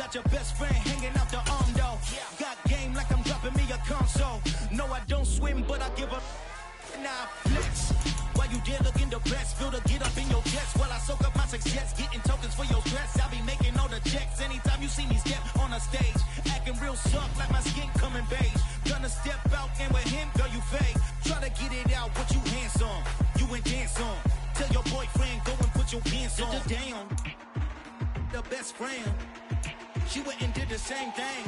got your best friend hanging out the arm though. Got game like I'm dropping me a console. No, I don't swim, but I give a nah flex. While you there looking depressed, feel the get up in your chest while I soak up my success, getting tokens for your stress. I be making all the checks anytime you see me step on a stage, acting real soft like my skin coming beige. Gonna step out and with him, girl, you fake. Try to get it out, but you handsome. You ain't dance on. Tell your boyfriend go and put your pants on. Down. The best friend, she went and did the same thing.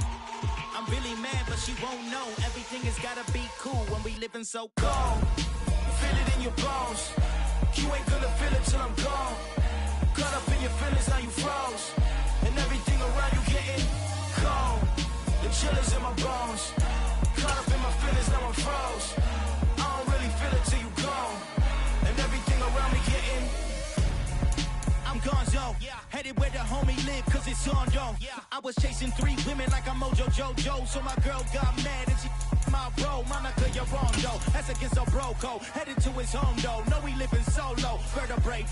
I'm really mad, but she won't know. Everything has gotta be cool when we living so cold. Feel it in your bones. You ain't gonna feel it till I'm gone. Caught up in your feelings, now you froze. And everything around you getting cold. The chill is in my bones. Caught up in my feelings, now I'm froze. I don't really feel it till you gone. And everything around me getting, I'm gonzo. Headed where the homie live, cause it's on though. I was chasing 3 women like I'm Mojo Jojo. So my girl got mad and she my bro. Monica, you're wrong though. That's against a bro code. Headed to his home though. No, we living solo. Vertebrae.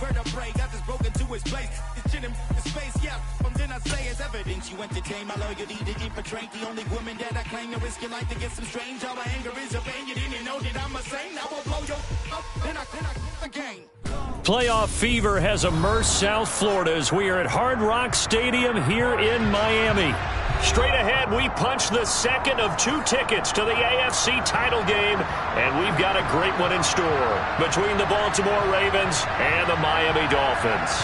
Got this broken to his place. This shit in space, yeah. From then I say it's evidence you entertain my loyalty to infiltrate. The only woman that I claim to risk your life to get some strange. All my anger is a pain. You didn't know that I'm a saint. Now I'll blow your up. Then I again. Playoff fever has immersed South Florida as we are at Hard Rock Stadium here in Miami. Straight ahead, we punch the second of 2 tickets to the AFC title game, and we've got a great one in store between the Baltimore Ravens and the Miami Dolphins.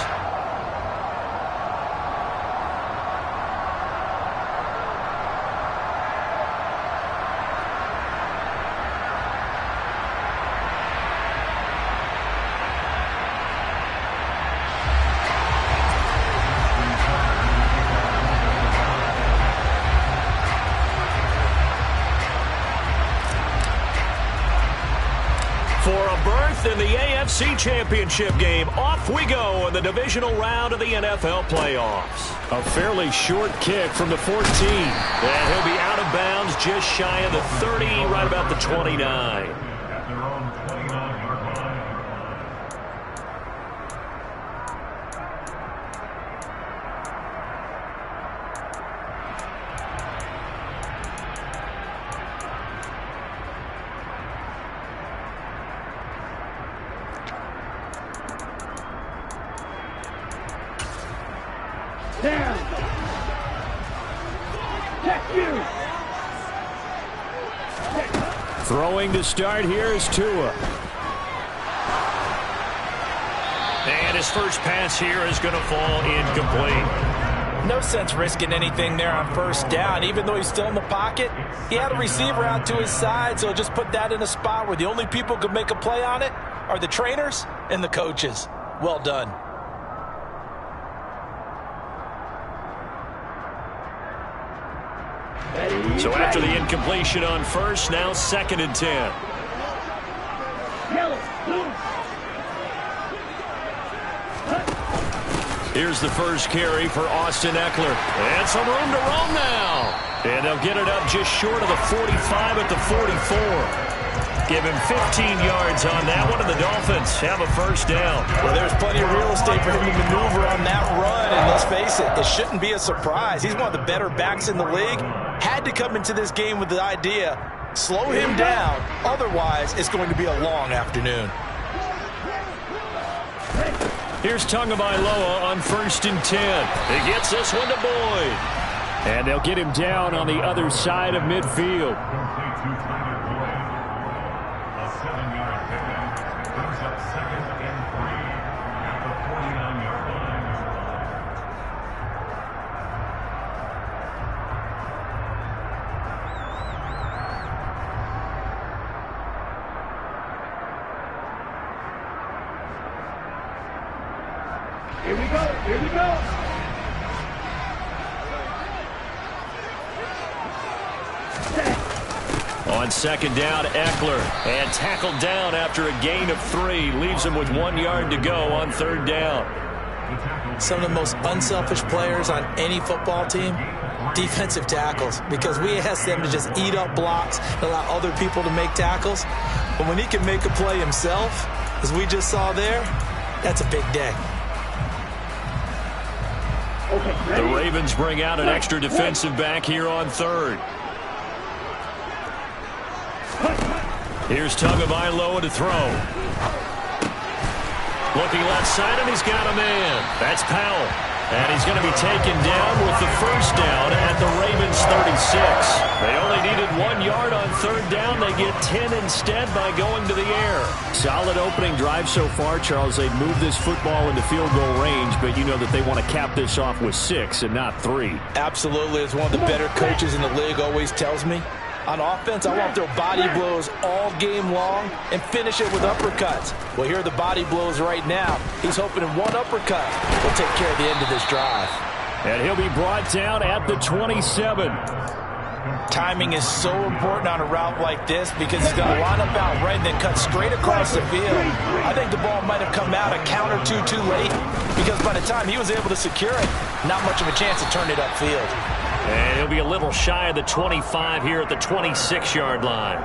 In the AFC Championship game, off we go in the divisional round of the NFL playoffs. A fairly short kick from the 14. And he'll be out of bounds just shy of the 30, right about the 29. Throwing to start here is Tua. And his first pass here is going to fall incomplete. No sense risking anything there on first down. Even though he's still in the pocket, he had a receiver out to his side, so just put that in a spot where the only people who can make a play on it are the trainers and the coaches. Well done. So after the incompletion on first, now 2nd and 10. Here's the first carry for Austin Eckler. And some room to roam now. And they'll get it up just short of the 45 at the 44. Give him 15 yards on that one, and the Dolphins have a first down. Well, there's plenty of real estate for him to maneuver on that run, and let's face it, it shouldn't be a surprise. He's one of the better backs in the league. Had to come into this game with the idea, slow him down, otherwise it's going to be a long afternoon. Here's Tagovailoa on 1st and 10. He gets this one to Boyd. And they'll get him down on the other side of midfield. Here we go. On 2nd down, Eckler. And tackled down after a gain of 3. Leaves him with 1 yard to go on 3rd down. Some of the most unselfish players on any football team, defensive tackles, because we ask them to just eat up blocks and allow other people to make tackles. But when he can make a play himself, as we just saw there, that's a big day. The Ravens bring out an extra defensive back here on third. Here's Tagovailoa to throw. Looking left side, and he's got a man. That's Powell. And he's going to be taken down with the first down at the Ravens 36. They only needed 1 yard on third down. They get 10 instead by going to the air. Solid opening drive so far, Charles. They've moved this football into field goal range, but you know that they want to cap this off with 6 and not 3. Absolutely. As one of the better coaches in the league always tells me, on offense, I want their body blows all game long and finish it with uppercuts. Well, here are the body blows right now. He's hoping in one uppercut will take care of the end of this drive. And he'll be brought down at the 27. Timing is so important on a route like this because he's going to line up out right and then cut straight across the field. I think the ball might have come out a count or two too late because by the time he was able to secure it, not much of a chance to turn it upfield. And he'll be a little shy of the 25 here at the 26-yard line.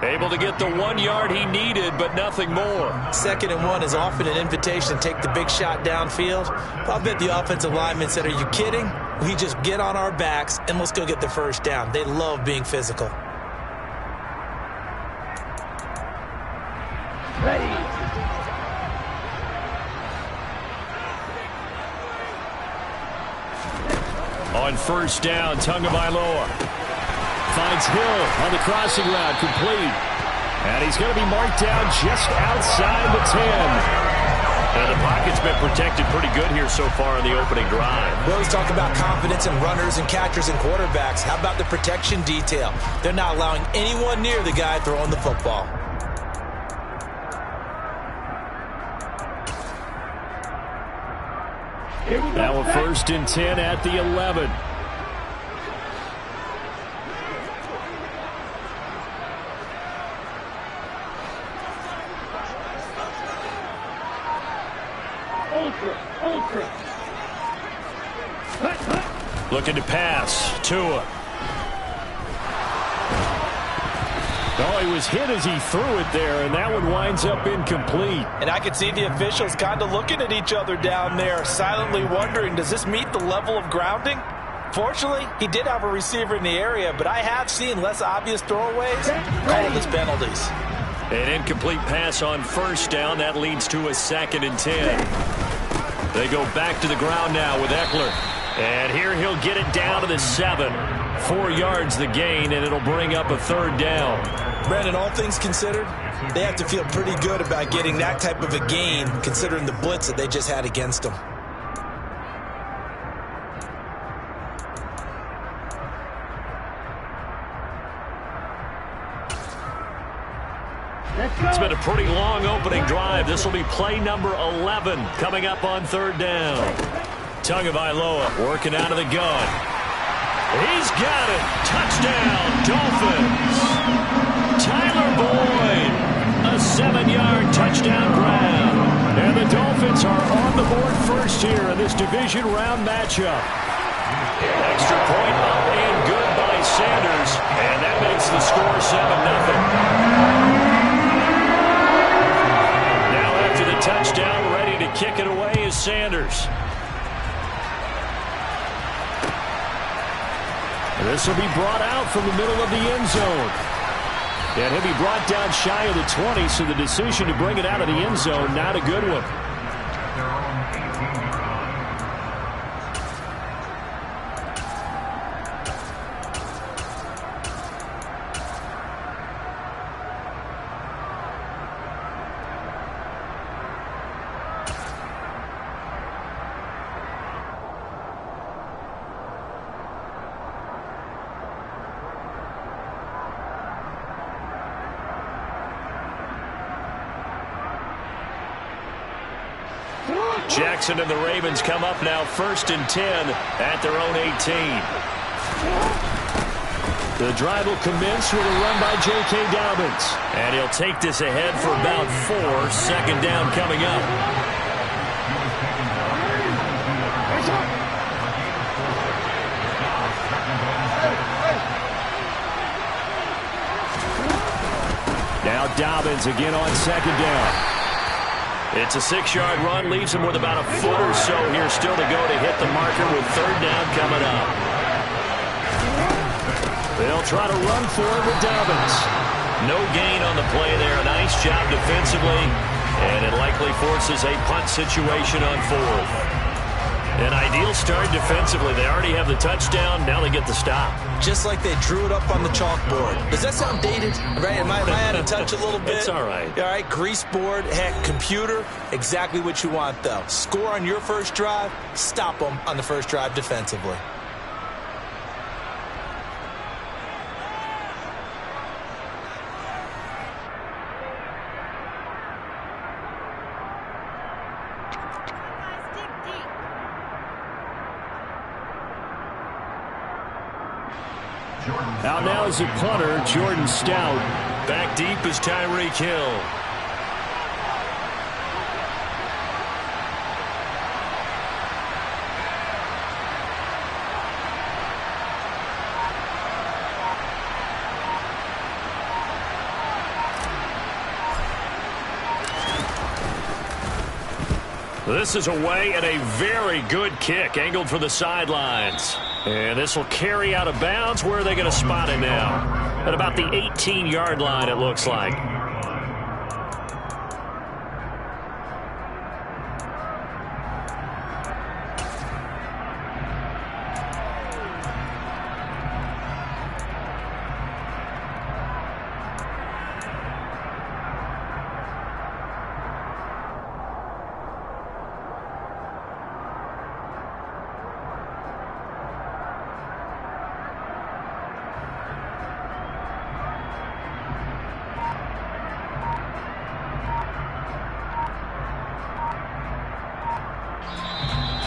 Able to get the 1 yard he needed, but nothing more. 2nd and 1 is often an invitation to take the big shot downfield. I bet the offensive lineman said, "Are you kidding? We just get on our backs and let's go get the first down." They love being physical. Ready. On first down, Tagovailoa finds Hill on the crossing route, complete. And he's going to be marked down just outside the 10. And the pocket's been protected pretty good here so far in the opening drive. We always talk about confidence in runners and catchers and quarterbacks. How about the protection detail? They're not allowing anyone near the guy throwing the football. Now a 1st and 10 at the 11. Ultra. Looking to pass. Tua. Oh, he was hit as he threw it there, and that one winds up incomplete. And I could see the officials kind of looking at each other down there, silently wondering, does this meet the level of grounding? Fortunately, he did have a receiver in the area, but I have seen less obvious throwaways called as penalties. An incomplete pass on first down. That leads to a 2nd and 10. They go back to the ground now with Eckler. And here he'll get it down to the 7. 4 yards the gain, and it'll bring up a 3rd down. Brandon, all things considered, they have to feel pretty good about getting that type of a gain, considering the blitz that they just had against them. It's been a pretty long opening drive. This will be play number 11 coming up on 3rd down. Tagovailoa working out of the gun. He's got it. Touchdown, Dolphins. Tyler Boyd, a 7-yard touchdown grab. And the Dolphins are on the board first here in this division round matchup. Extra point up and good by Sanders. And that makes the score 7-0. Now after the touchdown, ready to kick it away is Sanders. This will be brought out from the middle of the end zone. And he'll be brought down shy of the 20, so the decision to bring it out of the end zone, not a good one. Jackson and the Ravens come up now 1st and 10 at their own 18. The drive will commence with a run by J.K. Dobbins. And he'll take this ahead for about 4. 2nd down coming up. Now Dobbins again on 2nd down. It's a 6-yard run, leaves him with about a foot or so here still to go to hit the marker with 3rd down coming up. They'll try to run for it with Dobbins. No gain on the play there. Nice job defensively, and it likely forces a punt situation on 4th. An ideal start defensively. They already have the touchdown. Now they get the stop. Just like they drew it up on the chalkboard. Does that sound dated? Right? Am I out of touch a little bit? It's all right. All right, grease board, heck, computer, exactly what you want, though. Score on your first drive, stop them on the first drive defensively. Out now is the punter, Jordan Stout. Back deep is Tyreek Hill. This is away and a very good kick, angled for the sidelines. And this will carry out of bounds. Where are they going to spot him now? At about the 18-yard line, it looks like.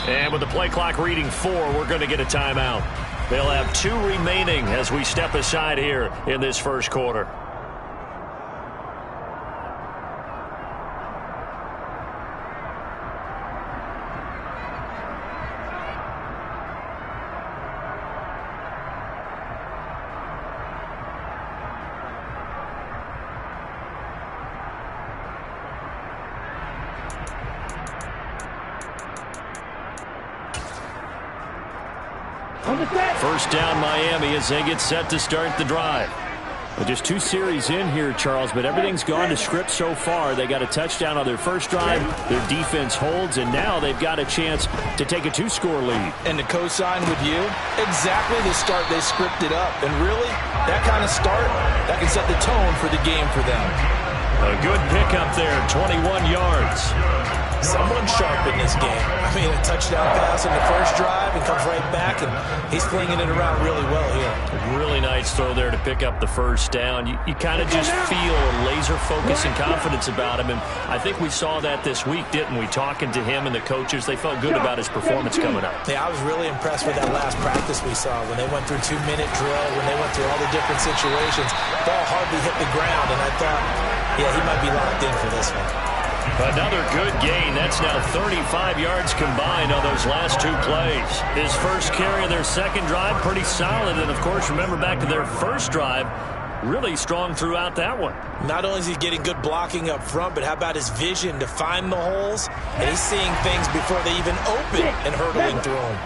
And with the play clock reading 4, we're going to get a timeout. They'll have 2 remaining as we step aside here in this first quarter. First down Miami as they get set to start the drive. Well, just 2 series in here, Charles, but everything's gone to script so far. They got a touchdown on their first drive. Their defense holds, and now they've got a chance to take a 2-score lead. And to co-sign with you, exactly the start they scripted up. And really, that kind of start, that can set the tone for the game for them. A good pickup there, 21 yards. Someone sharp in this game. I mean, a touchdown pass in the first drive and comes right back, and he's flinging it around really well here. Really nice throw there to pick up the first down. You kind of just feel a laser focus and confidence about him, and I think we saw that this week, didn't we? Talking to him and the coaches, they felt good about his performance coming up. Yeah, I was really impressed with that last practice we saw when they went through 2-minute drill, when they went through all the different situations. Ball hardly hit the ground, and I thought, yeah, he might be locked in for this one. Another good gain. That's now 35 yards combined on those last 2 plays. His first carry of their second drive, pretty solid. And, of course, remember back to their first drive, really strong throughout that one. Not only is he getting good blocking up front, but how about his vision to find the holes? And he's seeing things before they even open and hurdling through them.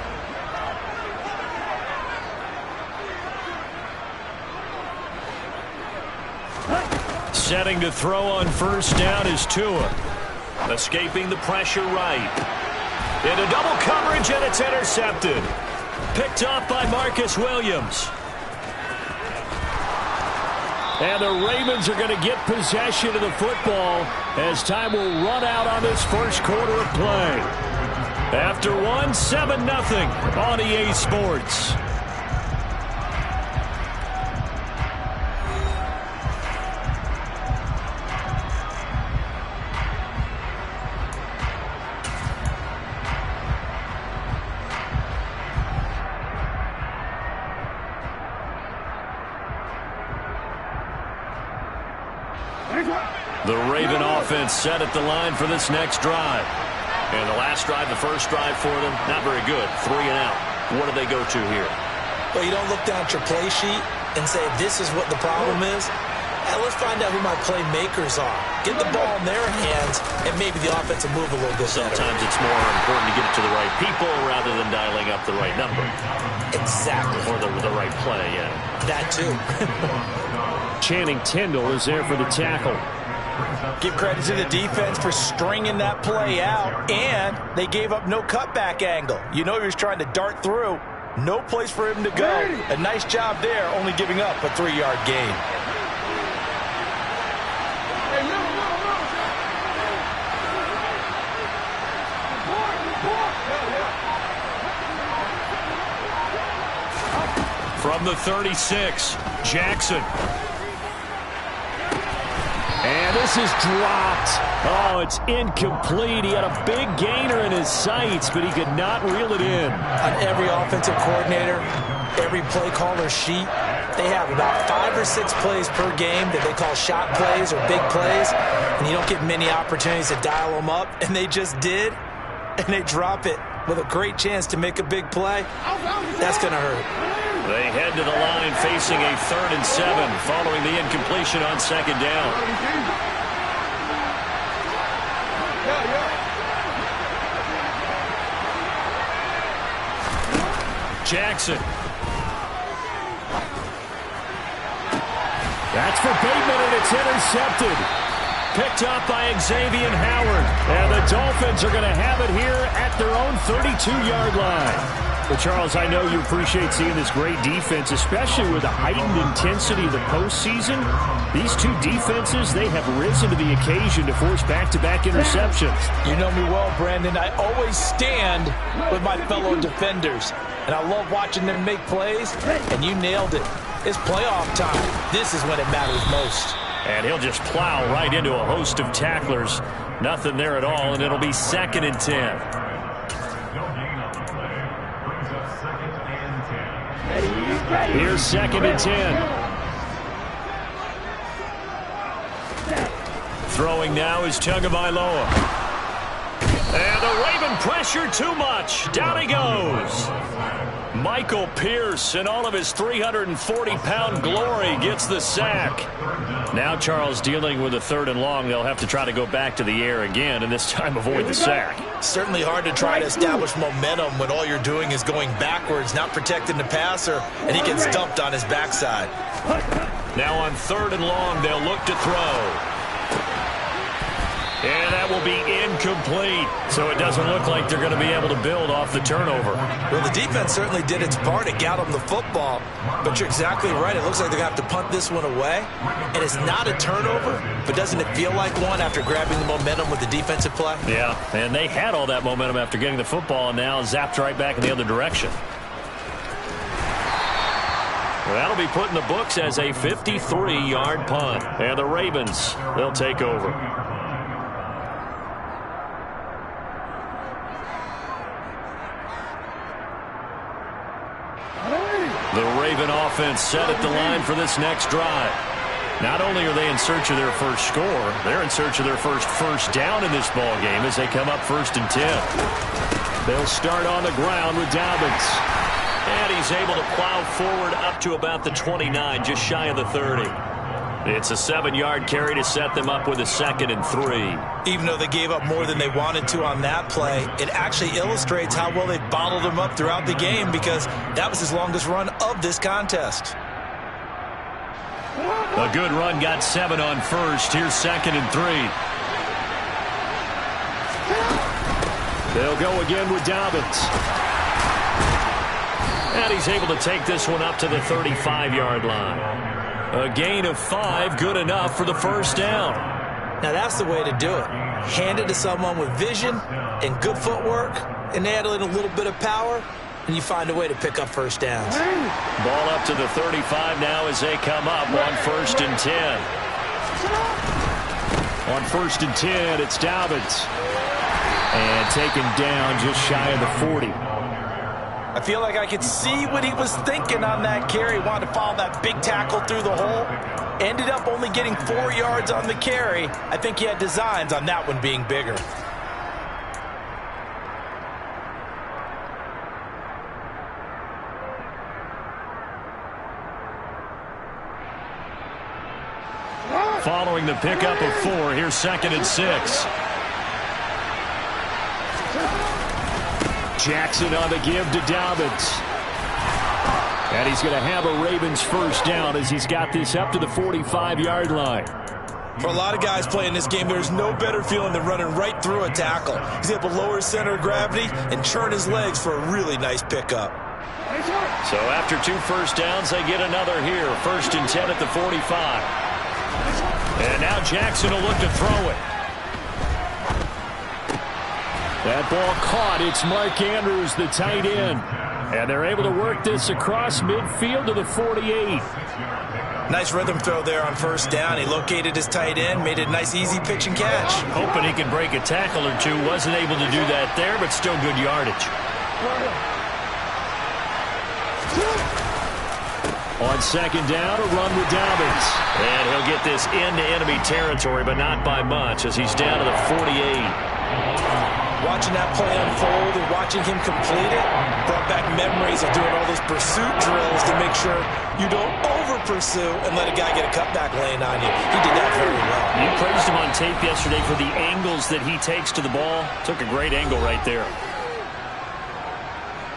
Setting to throw on first down is Tua. Escaping the pressure right. Into double coverage, and it's intercepted. Picked off by Marcus Williams. And the Ravens are going to get possession of the football as time will run out on this first quarter of play. After 7-0 on EA Sports. The Raven offense set at the line for this next drive. And the last drive, the first drive for them, not very good. 3 and out. What do they go to here? Well, you don't look down at your play sheet and say, this is what the problem is. And let's find out who my playmakers are. Get the ball in their hands, and maybe the offense will move a little bit better. Sometimes it's more important to get it to the right people rather than dialing up the right number. Exactly. Or the right play, yeah. That too. Channing Tindall is there for the tackle. Give credit to the defense for stringing that play out, and they gave up no cutback angle. You know he was trying to dart through. No place for him to go. A nice job there, only giving up a 3-yard gain. From the 36, Jackson. And this is dropped. Oh, it's incomplete. He had a big gainer in his sights, but he could not reel it in. On every offensive coordinator, every play caller sheet, they have about 5 or 6 plays per game that they call shot plays or big plays, and you don't get many opportunities to dial them up, and they just did, and they drop it with a great chance to make a big play. That's going to hurt. They head to the line facing a 3rd and 7 following the incompletion on 2nd down. Jackson. That's for Bateman, and it's intercepted. Picked up by Xavier Howard. And the Dolphins are going to have it here at their own 32-yard line. Well, Charles, I know you appreciate seeing this great defense, especially with the heightened intensity of the postseason. These two defenses, they have risen to the occasion to force back-to-back interceptions. You know me well, Brandon. I always stand with my fellow defenders, and I love watching them make plays, and you nailed it. It's playoff time. This is when it matters most. And he'll just plow right into a host of tacklers. Nothing there at all, and it'll be 2nd and 10. Here's 2nd and 10. Throwing now is Tagovailoa. And the Raven pressure too much. Down he goes. Michael Pierce, in all of his 340-pound glory, gets the sack. Now Charles dealing with a 3rd and long. They'll have to try to go back to the air again, and this time avoid the sack. Certainly hard to try to establish momentum when all you're doing is going backwards, not protecting the passer, and he gets dumped on his backside. Now on 3rd and long, they'll look to throw. And that will be incomplete. So it doesn't look like they're going to be able to build off the turnover. Well, the defense certainly did its part to get them the football. But you're exactly right. It looks like they're going to have to punt this one away. And it's not a turnover, but doesn't it feel like one after grabbing the momentum with the defensive play? Yeah, and they had all that momentum after getting the football and now zapped right back in the other direction. Well, that'll be put in the books as a 53-yard punt. And the Ravens, they'll take over. The Raven offense set at the line for this next drive. Not only are they in search of their first score, they're in search of their first down in this ball game as they come up 1st and 10. They'll start on the ground with Dobbins. And he's able to plow forward up to about the 29, just shy of the 30. It's a 7-yard carry to set them up with a 2nd and 3. Even though they gave up more than they wanted to on that play, it actually illustrates how well they bottled them up throughout the game because that was his longest run of this contest. A good run got 7 on 1st. Here's 2nd and 3. They'll go again with Dobbins. And he's able to take this one up to the 35-yard line. A gain of 5, good enough for the 1st down. Now that's the way to do it. Hand it to someone with vision and good footwork, and add in a little bit of power, and you find a way to pick up 1st downs. Ball up to the 35 now as they come up on 1st and 10. On 1st and 10, it's Dobbins. And taken down just shy of the 40. I feel like I could see what he was thinking on that carry. Wanted to follow that big tackle through the hole. Ended up only getting 4 yards on the carry. I think he had designs on that one being bigger. following the pickup of 4. Here's 2nd and 6. Jackson on the give to Dobbins. And he's going to have a Ravens first down as he's got this up to the 45-yard line. For a lot of guys playing this game, there's no better feeling than running right through a tackle. He's able to lower his center of gravity and churn his legs for a really nice pickup. So after 2 first downs, they get another here. 1st and 10 at the 45. And now Jackson will look to throw it. That ball caught. It's Mark Andrews, the tight end. And they're able to work this across midfield to the 48. Nice rhythm throw there on 1st down. He located his tight end, made it a nice, easy pitch and catch. Hoping he could break a tackle or two. Wasn't able to do that there, but still good yardage. On 2nd down, a run with Dobbins. And he'll get this into enemy territory, but not by much as he's down to the 48. Watching that play unfold and watching him complete it brought back memories of doing all those pursuit drills to make sure you don't over-pursue and let a guy get a cutback lane on you. He did that very well. You praised him on tape yesterday for the angles that he takes to the ball. Took a great angle right there.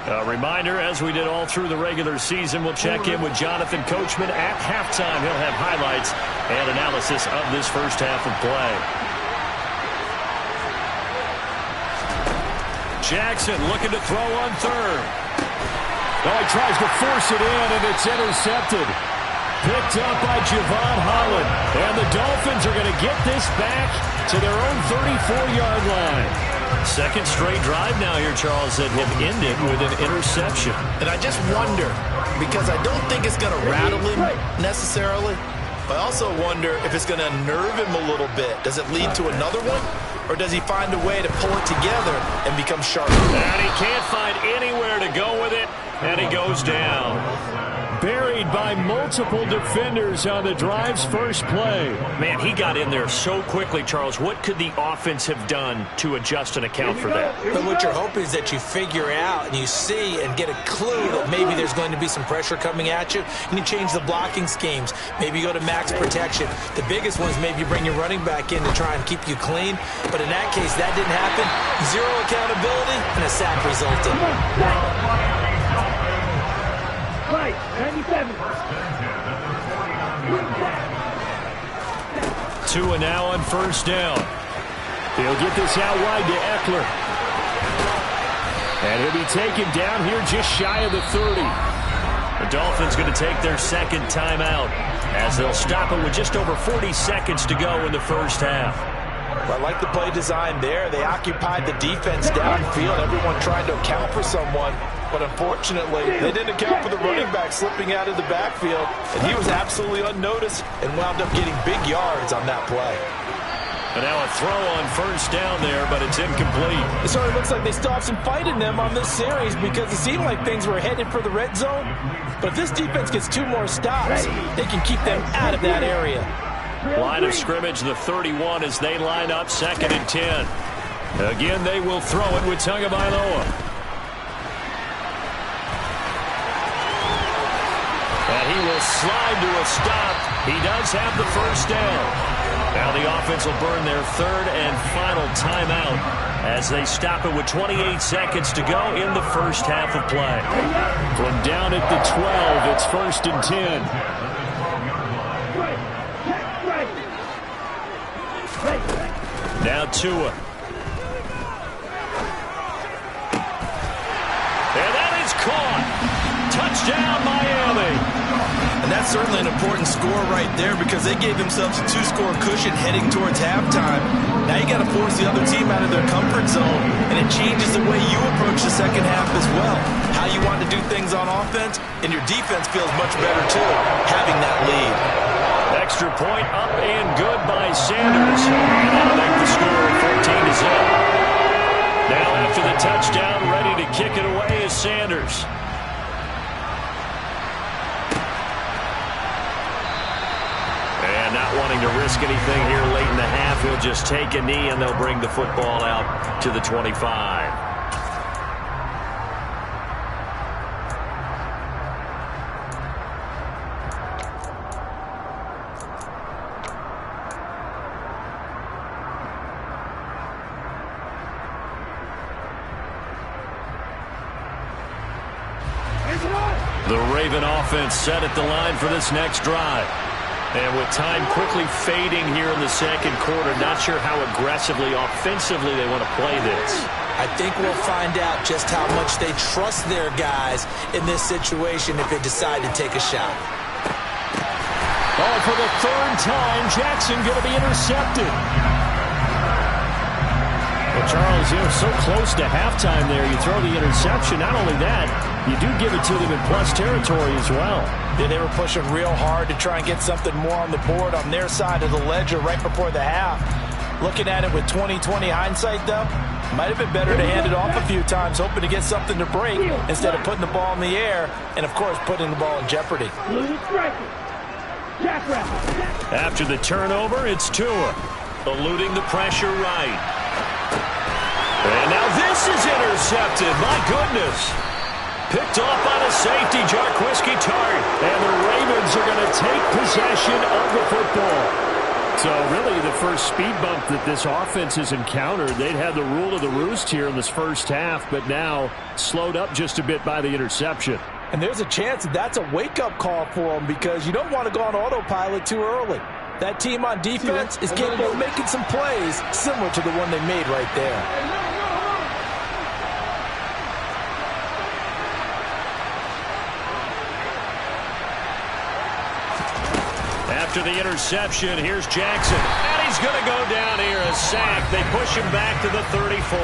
A reminder, as we did all through the regular season, we'll check in with Jonathan Coachman at halftime. He'll have highlights and analysis of this first half of play. Jackson looking to throw on 3rd. Oh, he tries to force it in, and it's intercepted. Picked up by Javon Holland. And the Dolphins are going to get this back to their own 34-yard line. 2nd straight drive now here, Charles, that have ended with an interception. And I just wonder, because I don't think it's going to rattle him necessarily, but I also wonder if it's going to unnerve him a little bit. Does it lead to another one? Or does he find a way to pull it together and become sharper? And he can't find anywhere to go with it, and he goes down. Buried by multiple defenders on the drive's first play. Man, he got in there so quickly, Charles. What could the offense have done to adjust and account for that? But what you're hoping is that you figure out and you see and get a clue that maybe there's going to be some pressure coming at you, and you change the blocking schemes. Maybe you go to max protection. The biggest one is maybe you bring your running back in to try and keep you clean. But in that case, that didn't happen. 0 accountability, and a sack resulted. Right, 97. 2 and now on 1st down. He'll get this out wide to Eckler. And he'll be taken down here just shy of the 30. The Dolphins going to take their 2nd timeout as they'll stop it with just over 40 seconds to go in the first half. Well, I like the play design there. They occupied the defense downfield. Everyone trying to account for someone. But unfortunately, they didn't account for the running back slipping out of the backfield. And he was absolutely unnoticed and wound up getting big yards on that play. And now a throw on 1st down there, but it's incomplete. It sort of looks like they still have some fight in them on this series because it seemed like things were headed for the red zone. But if this defense gets 2 more stops, they can keep them out of that area. Line of scrimmage, the 31 as they line up 2nd and 10. Again, they will throw it with Tagovailoa. And he will slide to a stop. He does have the first down. Now the offense will burn their 3rd and final timeout as they stop it with 28 seconds to go in the first half of play. From down at the 12, it's 1st and 10. Now Tua. And that is caught. Touchdown, Miami. And that's certainly an important score right there because they gave themselves a 2-score cushion heading towards halftime. Now you got to force the other team out of their comfort zone, and it changes the way you approach the second half as well. How you want to do things on offense, and your defense feels much better too, having that lead. Extra point up and good by Sanders. And that'll make the score 14-0. Now after the touchdown, ready to kick it away is Sanders. And not wanting to risk anything here late in the half, he'll just take a knee and they'll bring the football out to the 25. The Raven offense set at the line for this next drive. And with time quickly fading here in the second quarter, not sure how aggressively, offensively they want to play this. I think we'll find out just how much they trust their guys in this situation if they decide to take a shot. Oh, for the third time, Jackson going to be intercepted. Well, Charles, so close to halftime there. You throw the interception. Not only that, you do give it to them in plus territory as well. Yeah, they were pushing real hard to try and get something more on the board on their side of the ledger right before the half. Looking at it with 20/20 hindsight, though, might have been better to hand it off a few times, hoping to get something to break instead of putting the ball in the air and, of course, putting the ball in jeopardy. After the turnover, it's Tua, eluding the pressure right. And now this is intercepted. My goodness. Picked off by the safety, Jarquiski Tart. And the Ravens are going to take possession of the football. So really the first speed bump that this offense has encountered. They'd had the rule of the roost here in this first half, but now slowed up just a bit by the interception. And there's a chance that that's a wake-up call for them because you don't want to go on autopilot too early. That team on defense is capable of making some plays similar to the one they made right there. After the interception, here's Jackson. And he's going to go down here, a sack. They push him back to the 34.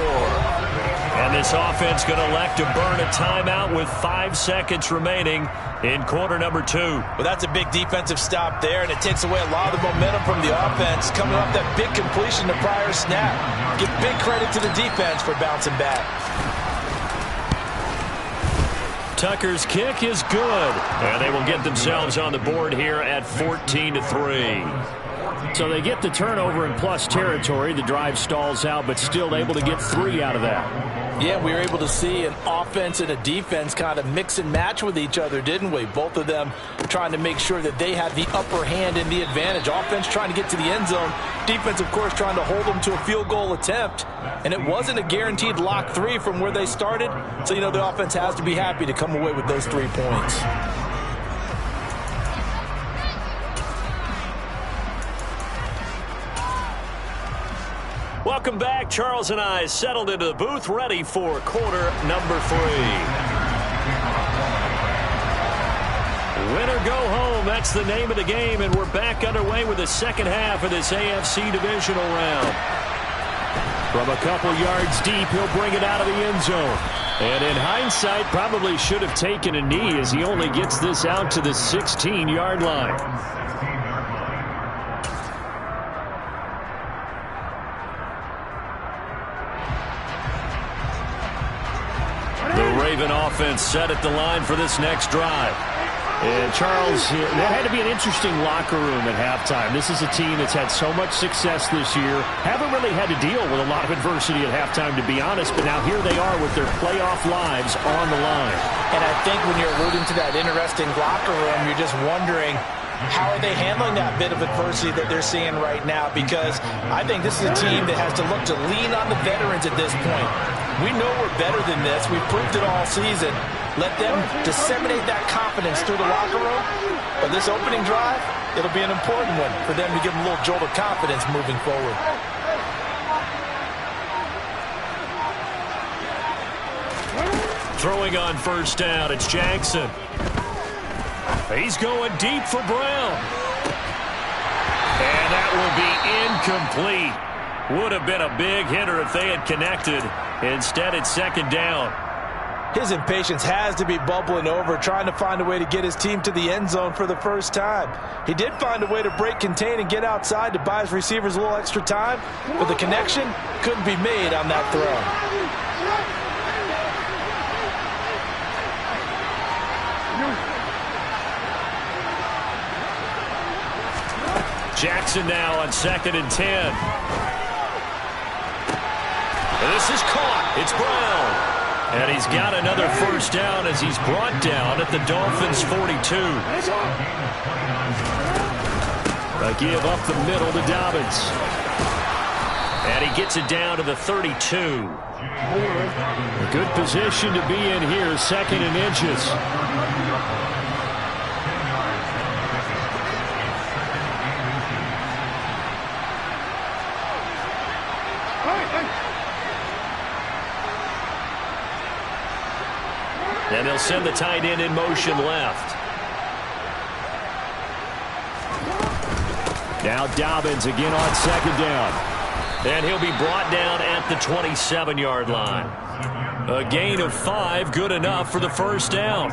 And this offense going to elect to burn a timeout with 5 seconds remaining in quarter number 2. Well, that's a big defensive stop there, and it takes away a lot of the momentum from the offense coming off that big completion the prior snap. Give big credit to the defense for bouncing back. Tucker's kick is good. And they will get themselves on the board here at 14-3. So they get the turnover in plus territory. The drive stalls out, but still able to get 3 out of that. Yeah, we were able to see an offense and a defense kind of mix and match with each other, didn't we? Both of them trying to make sure that they had the upper hand and the advantage. Offense trying to get to the end zone. Defense, of course, trying to hold them to a field goal attempt. And it wasn't a guaranteed lock 3 from where they started. So, the offense has to be happy to come away with those 3 points. Welcome back. Charles and I settled into the booth, ready for quarter number 3. Win or go home, that's the name of the game, and we're back underway with the second half of this AFC divisional round. From a couple yards deep, he'll bring it out of the end zone. And in hindsight, probably should have taken a knee as he only gets this out to the 16-yard line. Raven offense set at the line for this next drive. And Charles, that had to be an interesting locker room at halftime. This is a team that's had so much success this year. Haven't really had to deal with a lot of adversity at halftime, to be honest, but now here they are with their playoff lives on the line. And I think when you're alluding to that interesting locker room, you're just wondering, how are they handling that bit of adversity that they're seeing right now? Because I think this is a team that has to look to lean on the veterans at this point. We know we're better than this. We've proved it all season. Let them disseminate that confidence through the locker room. But this opening drive, it'll be an important one for them to give them a little jolt of confidence moving forward. Throwing on first down, it's Jackson. He's going deep for Brown. And that will be incomplete. Would have been a big hitter if they had connected. Instead, it's second down. His impatience has to be bubbling over, trying to find a way to get his team to the end zone for the first time. He did find a way to break contain and get outside to buy his receivers a little extra time, but the connection couldn't be made on that throw. Jackson now on 2nd and 10. This is caught. It's Brown. And he's got another first down as he's brought down at the Dolphins' 42. A give up the middle to Dobbins. And he gets it down to the 32. The Good position to be in here, 2nd and inches. And they'll send the tight end in motion left. Now Dobbins again on 2nd down. And he'll be brought down at the 27-yard line. A gain of 5, good enough for the 1st down.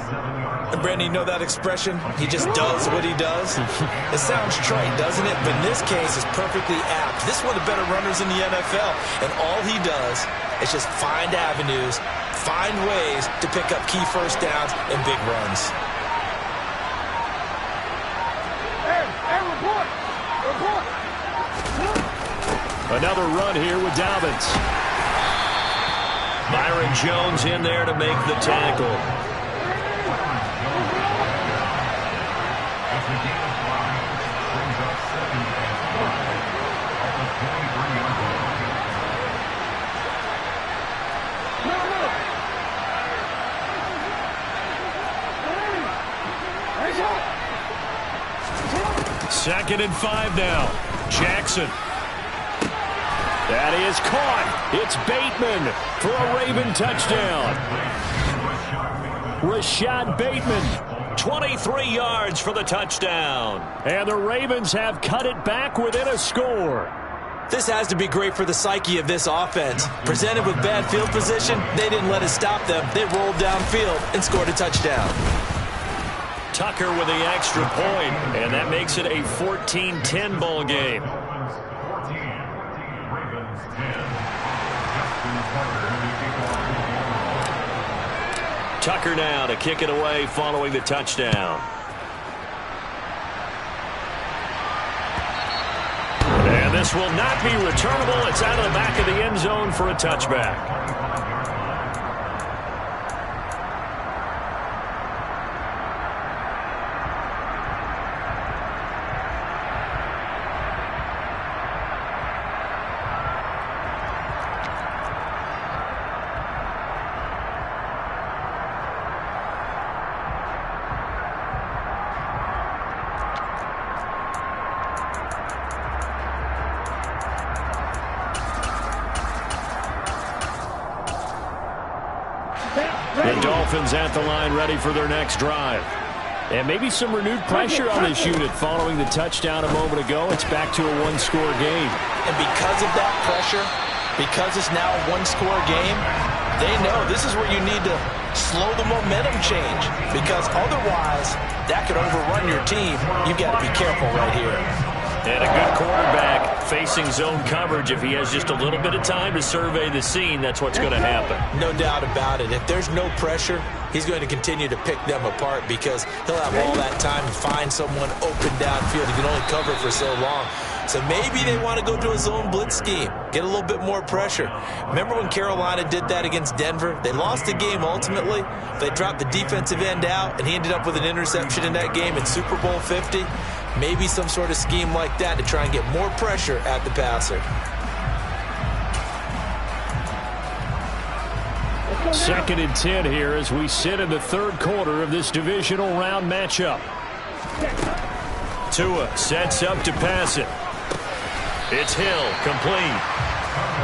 And Brandon, you know that expression? He just does what he does. It sounds trite, doesn't it? But in this case, it's perfectly apt. This is one of the better runners in the NFL. And all he does is just find avenues, find ways to pick up key 1st downs and big runs. Another run here with Dobbins. Byron Jones in there to make the tackle. Second and 5 now. Jackson. That is caught. It's Bateman for a Raven touchdown. Rashad Bateman, 23 yards for the touchdown. And the Ravens have cut it back within a score. This has to be great for the psyche of this offense. Presented with bad field position, they didn't let it stop them. They rolled downfield and scored a touchdown. Tucker with the extra point, and that makes it a 14-10 ball game. Tucker now to kick it away following the touchdown. And this will not be returnable. It's out of the back of the end zone for a touchback. The Dolphins at the line ready for their next drive. And maybe some renewed pressure on this unit following the touchdown a moment ago. It's back to a one-score game. And because of that pressure, because it's now a one-score game, they know this is where you need to slow the momentum change. Because otherwise, that could overrun your team. You've got to be careful right here. And a good quarterback facing zone coverage. If he has just a little bit of time to survey the scene, that's what's going to happen. No doubt about it. If there's no pressure, he's going to continue to pick them apart because he'll have all that time to find someone open downfield. He can only cover for so long. So maybe they want to go to a zone blitz scheme, get a little bit more pressure. Remember when Carolina did that against Denver? They lost the game ultimately. They dropped the defensive end out, and he ended up with an interception in that game in Super Bowl 50. Maybe some sort of scheme like that to try and get more pressure at the passer. Second and 10 here as we sit in the third quarter of this divisional round matchup. Tua sets up to pass it. It's Hill, complete.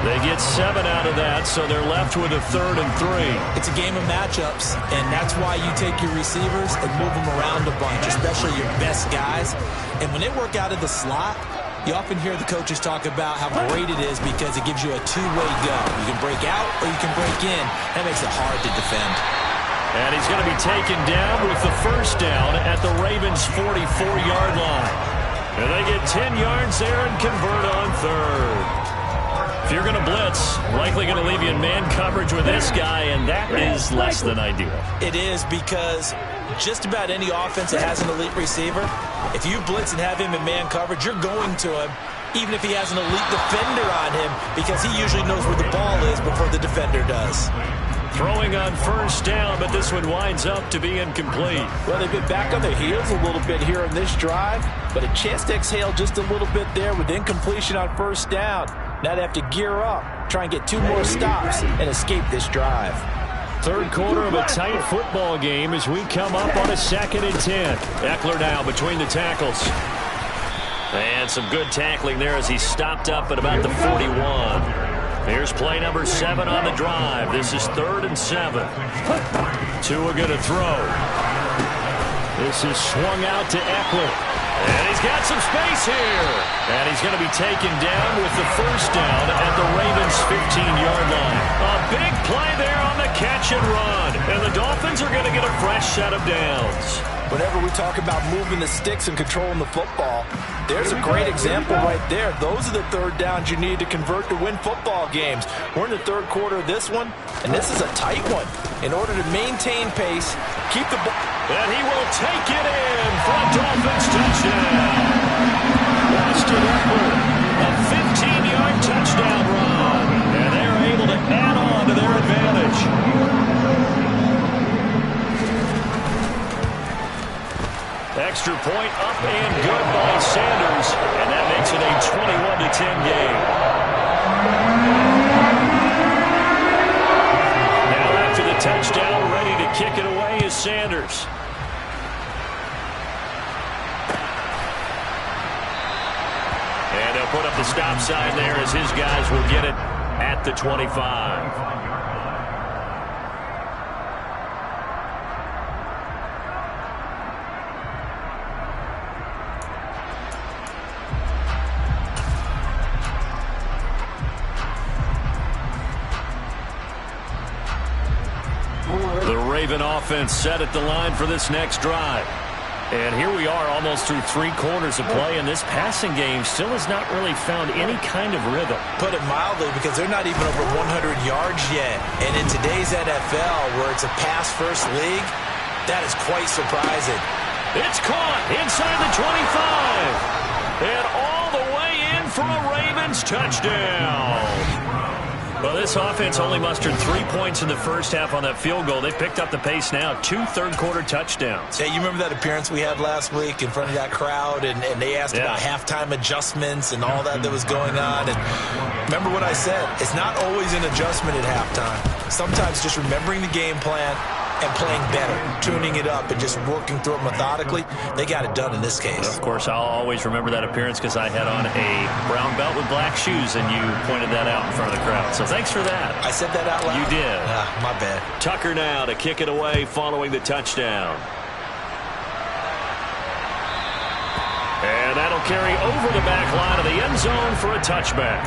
They get 7 out of that, so they're left with a 3rd and 3. It's a game of matchups, and that's why you take your receivers and move them around a bunch, especially your best guys. And when they work out of the slot, you often hear the coaches talk about how great it is because it gives you a two-way go. You can break out or you can break in. That makes it hard to defend. And he's going to be taken down with the first down at the Ravens' 44-yard line. And they get 10 yards there and convert on 3rd. If you're going to blitz, likely going to leave you in man coverage with this guy, and that is less than ideal. It is because just about any offense that has an elite receiver, if you blitz and have him in man coverage, you're going to him, even if he has an elite defender on him, because he usually knows where the ball is before the defender does. Throwing on first down, but this one winds up to be incomplete. Well, they've been back on their heels a little bit here in this drive, but a chance to exhale just a little bit there with incompletion on first down. Now they have to gear up, try and get 2 more stops, and escape this drive. Third quarter of a tight football game as we come up on a 2nd and 10. Eckler now between the tackles. And some good tackling there as he stopped up at about the 41. Here's play number 7 on the drive. This is 3rd and 7. Tua going to throw. This is swung out to Eckler. And he's got some space here. And he's going to be taken down with the first down at the Ravens' 15-yard line. A big play there on the catch and run. And the Dolphins are going to get a fresh set of downs. Whenever we talk about moving the sticks and controlling the football, there's a great example right there. Those are the third downs you need to convert to win football games. We're in the third quarter of this one, and this is a tight one. In order to maintain pace, keep the ball. And he will take it in for a Dolphins touchdown. Austin Eckler, a 15-yard touchdown run. And they're able to add on to their advantage. Extra point up and good by Sanders. And that makes it a 21-10 game. Now after the touchdown, ready to kick it away is Sanders. And they'll put up the stop sign there as his guys will get it at the 25. The Raven offense set at the line for this next drive. And here we are almost through 3 quarters of play, and this passing game still has not really found any kind of rhythm. Put it mildly, because they're not even over 100 yards yet. And in today's NFL, where it's a pass-first league, that is quite surprising. It's caught inside the 25. And all the way in for a Ravens touchdown. Well, this offense only mustered 3 points in the first half on that field goal. They picked up the pace now. 2 third-quarter touchdowns. Yeah, you remember that appearance we had last week in front of that crowd, and they asked about halftime adjustments and all that was going on. And remember what I said. It's not always an adjustment at halftime. Sometimes just remembering the game plan and playing better, tuning it up and just working through it methodically. They got it done in this case. Of course, I'll always remember that appearance because I had on a brown belt with black shoes, and you pointed that out in front of the crowd. So thanks for that. I said that out loud? You did. My bad. Tucker now to kick it away following the touchdown. And that'll carry over the back line of the end zone for a touchback.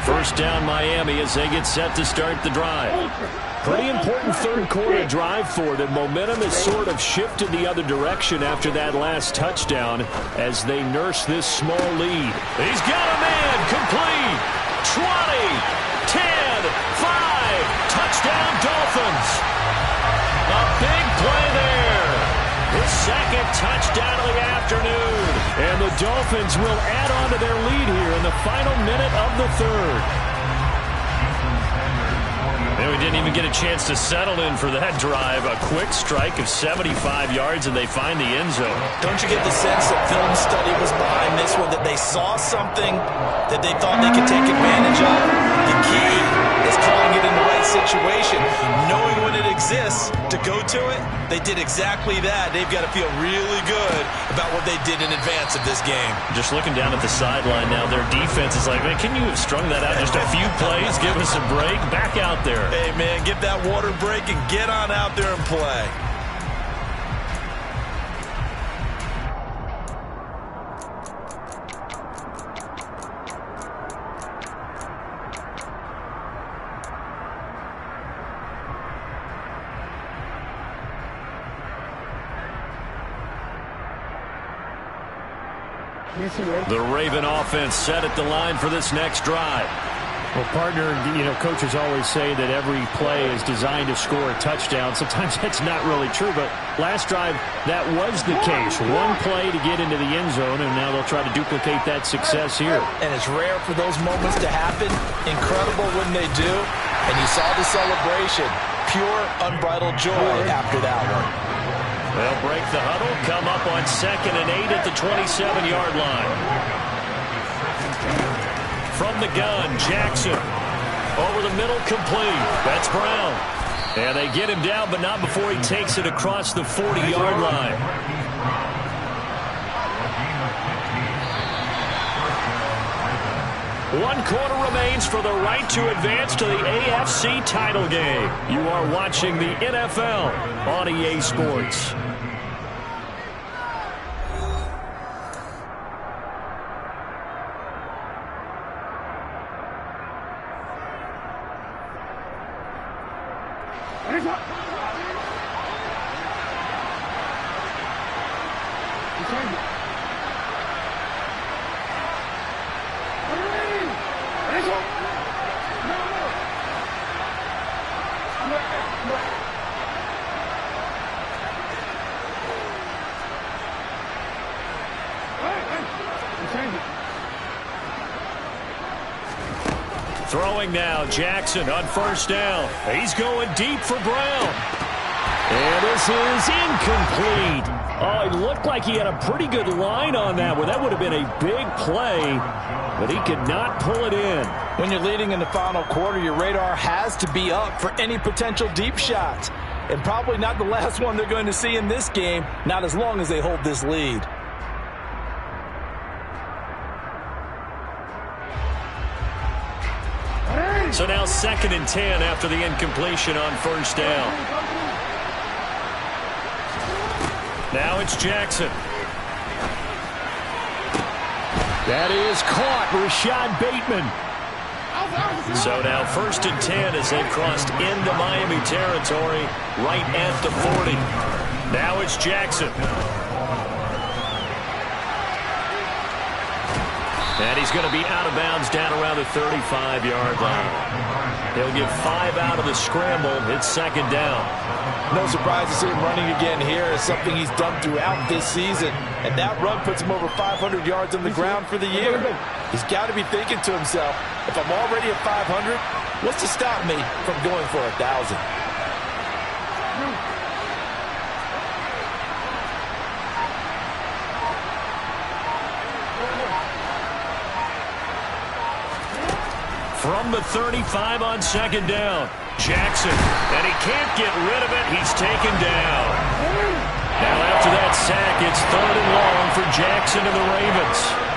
First down Miami as they get set to start the drive. Pretty important third quarter drive for them. Momentum has sort of shifted the other direction after that last touchdown as they nurse this small lead. He's got a man complete. 20, 10, 5. Touchdown Dolphins. A big play there. His second touchdown of the afternoon. And the Dolphins will add on to their lead here in the final minute of the third. And we didn't even get a chance to settle in for that drive. A quick strike of 75 yards, and they find the end zone. Don't you get the sense that film study was behind this one, that they saw something that they thought they could take advantage of? The key is calling it in the right situation, knowing when it exists to go to it. They did exactly that. They've got to feel really good about what they did in advance of this game. Just looking down at the sideline now, their defense is like, man, can you have strung that out just a few plays? Give us a break. Back out there. Hey, man, give that water break and get on out there and play. The Raven offense set at the line for this next drive. Well, partner, coaches always say that every play is designed to score a touchdown. Sometimes that's not really true, but last drive, that was the case. One play to get into the end zone, and now they'll try to duplicate that success here. And it's rare for those moments to happen. Incredible when they do. And you saw the celebration. pure, unbridled joy after that one. They'll break the huddle, come up on 2nd and 8 at the 27-yard line. From the gun, Jackson. Over the middle, complete. That's Brown. And they get him down, but not before he takes it across the 40-yard line. One quarter remains for the right to advance to the AFC title game. You are watching the NFL on EA Sports. Throwing now, Jackson on 1st down. He's going deep for Brown. And this is incomplete. Oh, it looked like he had a pretty good line on that one. That would have been a big play, but he could not pull it in. When you're leading in the final quarter, your radar has to be up for any potential deep shots. And probably not the last one they're going to see in this game, not as long as they hold this lead. So now 2nd and 10 after the incompletion on 1st down. Now it's Jackson. That is caught. Rashad Bateman. So now 1st and 10 as they've crossed into Miami territory right at the 40. Now it's Jackson. And he's going to be out of bounds down around the 35-yard line. He'll get 5 out of the scramble. It's 2nd down. No surprise to see him running again here. It's something he's done throughout this season. And that run puts him over 500 yards on the ground for the year. He's got to be thinking to himself, if I'm already at 500, what's to stop me from going for 1,000? From the 35 on 2nd down, Jackson, and he can't get rid of it. He's taken down. Now after that sack, it's 3rd and long for Jackson and the Ravens.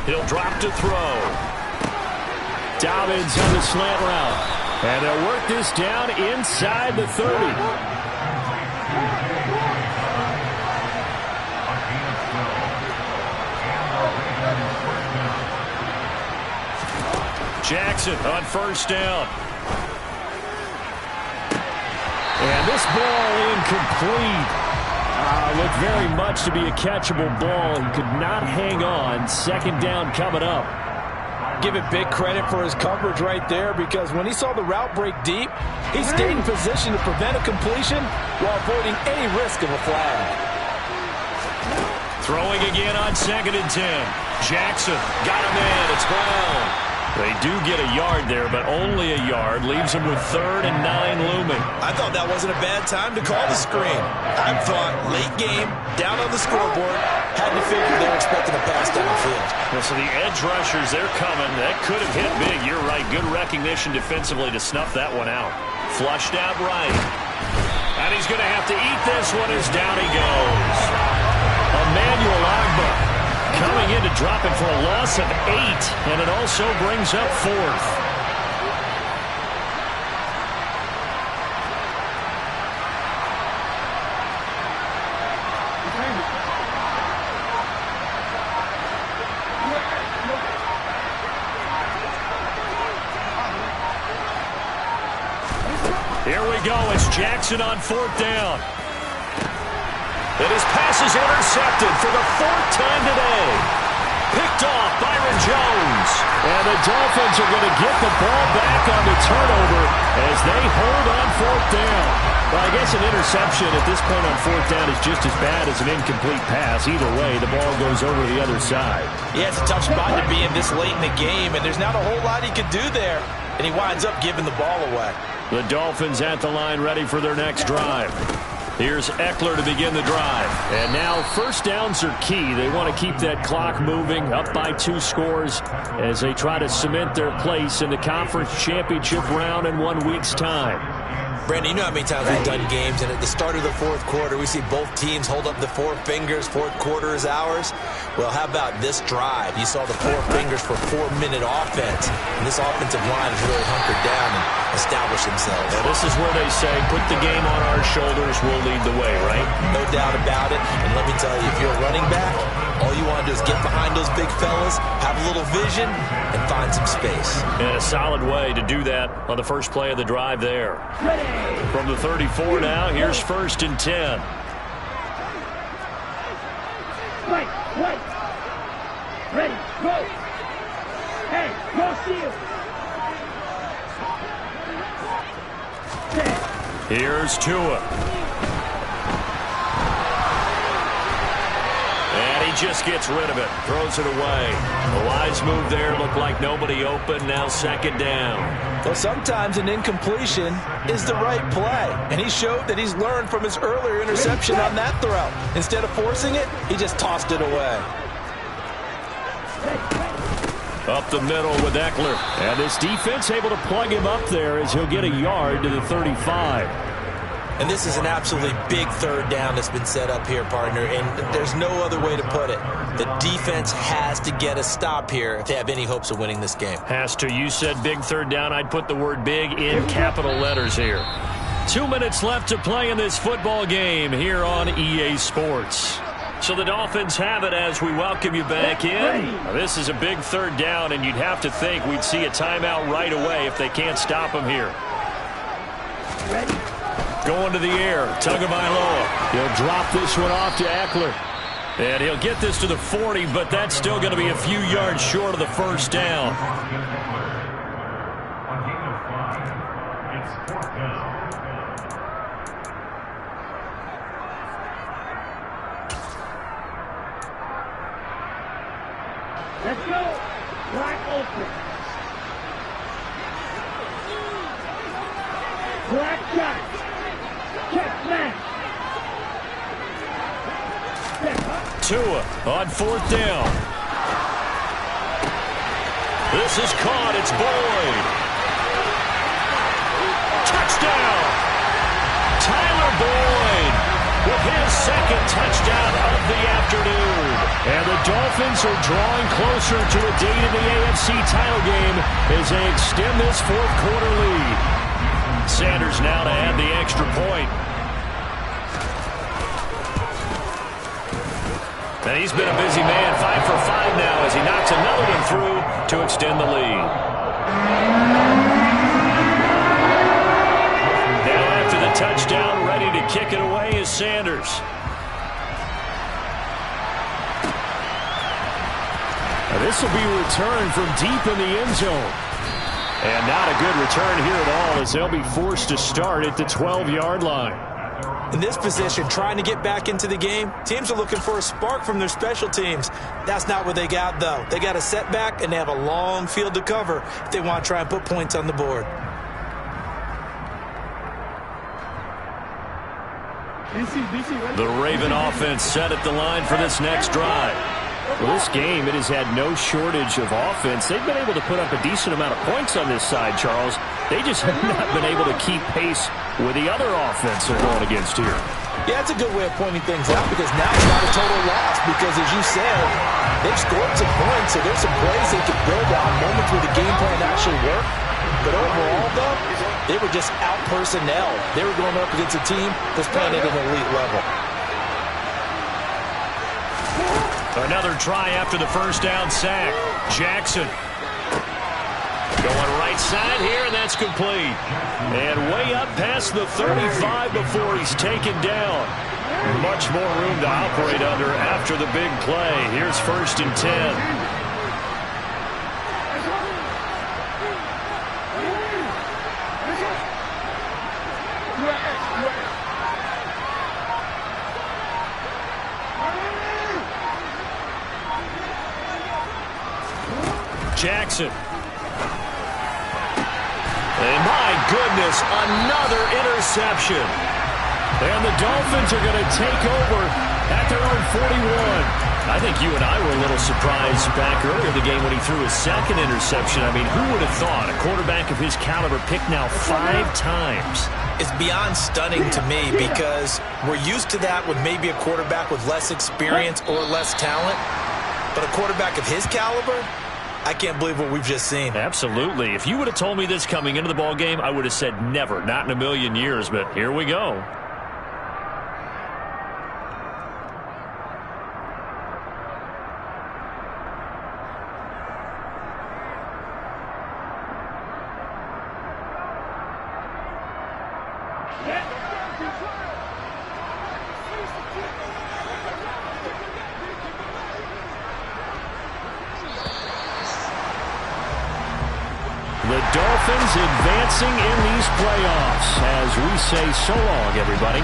He'll drop to throw. Dobbins on the slant route. And they'll work this down inside the 30. Jackson on 1st down. And this ball incomplete. Looked very much to be a catchable ball. He could not hang on. 2nd down coming up. Give it big credit for his coverage right there, because when he saw the route break deep, he stayed in position to prevent a completion while avoiding any risk of a flag. Throwing again on 2nd and 10. Jackson got him in. It's Brown. They do get a yard there, but only a yard. Leaves them with 3rd and 9 looming. I thought that wasn't a bad time to call the screen. I thought late game, down on the scoreboard, had to figure they were expecting a pass downfield. Well, so the edge rushers, they're coming. That could have hit big. You're right. Good recognition defensively to snuff that one out. Flushed out right. And he's going to have to eat this one as down he goes. Emmanuel Ogbah coming in to drop him for a loss of 8, and it also brings up 4th. Here we go. It's Jackson on 4th down. And his pass is intercepted for the 4th time today. Picked off Byron Jones. And the Dolphins are going to get the ball back on the turnover as they hold on fourth down. Well, I guess an interception at this point on fourth down is just as bad as an incomplete pass. Either way, the ball goes over the other side. Yeah, it's a tough spot to be in this late in the game, and there's not a whole lot he could do there. And he winds up giving the ball away. The Dolphins at the line ready for their next drive. Here's Eckler to begin the drive. And now first downs are key. They want to keep that clock moving, up by 2 scores as they try to cement their place in the conference championship round in 1 week's time. Brandon, you know how many times we've done games, and at the start of the fourth quarter, we see both teams hold up the 4 fingers, fourth quarter is ours. Well, how about this drive? You saw the 4 fingers for 4-minute offense, and this offensive line has really hunkered down and established themselves. Yeah, this is where they say, put the game on our shoulders, we'll lead the way, right? No doubt about it, and let me tell you, if you're a running back, all you want to do is get behind those big fellas, have a little vision, and find some space. And a solid way to do that on the first play of the drive there. From the 34 now, here's 1st and 10. Right. Ready, go. Hey, go shield. Here's Tua. And he just gets rid of it. Throws it away. A wise move there. Looked like nobody open. Now 2nd down. Well, sometimes an incompletion is the right play. And he showed that he's learned from his earlier interception on that throw. Instead of forcing it, he just tossed it away. Up the middle with Eckler. And this defense able to plug him up there as he'll get a yard to the 35. And this is an absolutely big 3rd down that's been set up here, partner, and there's no other way to put it. The defense has to get a stop here if they have any hopes of winning this game. Has to. You said big 3rd down. I'd put the word big in capital letters here. 2 minutes left to play in this football game here on EA Sports. So the Dolphins have it as we welcome you back in. Now, this is a big 3rd down, and you'd have to think we'd see a timeout right away if they can't stop him here. Ready. Going to the air. Tagovailoa. He'll drop this one off to Eckler. And he'll get this to the 40, but that's still going to be a few yards short of the 1st down. Let's go. Wide open. Black shot. Check smash. Tua on 4th down. This is caught. It's Boyd. Touchdown. Tyler Boyd with his 2nd touchdown of the afternoon. And the Dolphins are drawing closer to a date in the AFC title game as they extend this 4th quarter lead. Sanders now to add the extra point. And he's been a busy man, 5 for 5 now as he knocks another one through to extend the lead. Now after the touchdown, ready to kick it away is Sanders. Now this will be returned from deep in the end zone. And not a good return here at all as they'll be forced to start at the 12-yard line. In this position, trying to get back into the game, teams are looking for a spark from their special teams. That's not what they got, though. They got a setback, and they have a long field to cover if they want to try and put points on the board. The Raven offense set at the line for this next drive. Well, this game, it has had no shortage of offense. They've been able to put up a decent amount of points on this side, Charles. They just have not been able to keep pace with the other offense they're going against here. Yeah, that's a good way of pointing things out because now it's not a total loss because, as you said, they've scored some points, so there's some plays they could build on, moments where the game plan actually worked. But overall, though, they were just out-personnel. They were going up against a team that's playing at an elite level. Another try after the first down sack. Jackson going right side here, and that's complete. And way up past the 35 before he's taken down. Much more room to operate under after the big play. Here's 1st and 10. Jackson. And my goodness, another interception. And the Dolphins are going to take over at their own 41. I think you and I were a little surprised back earlier in the game when he threw his second interception. I mean, who would have thought a quarterback of his caliber picked now 5 times? It's beyond stunning to me because we're used to that with maybe a quarterback with less experience or less talent. But a quarterback of his caliber, I can't believe what we've just seen. Absolutely. If you would have told me this coming into the ball game, I would have said never, not in a million years. But here we go. The Dolphins advancing in these playoffs as we say so long, everybody.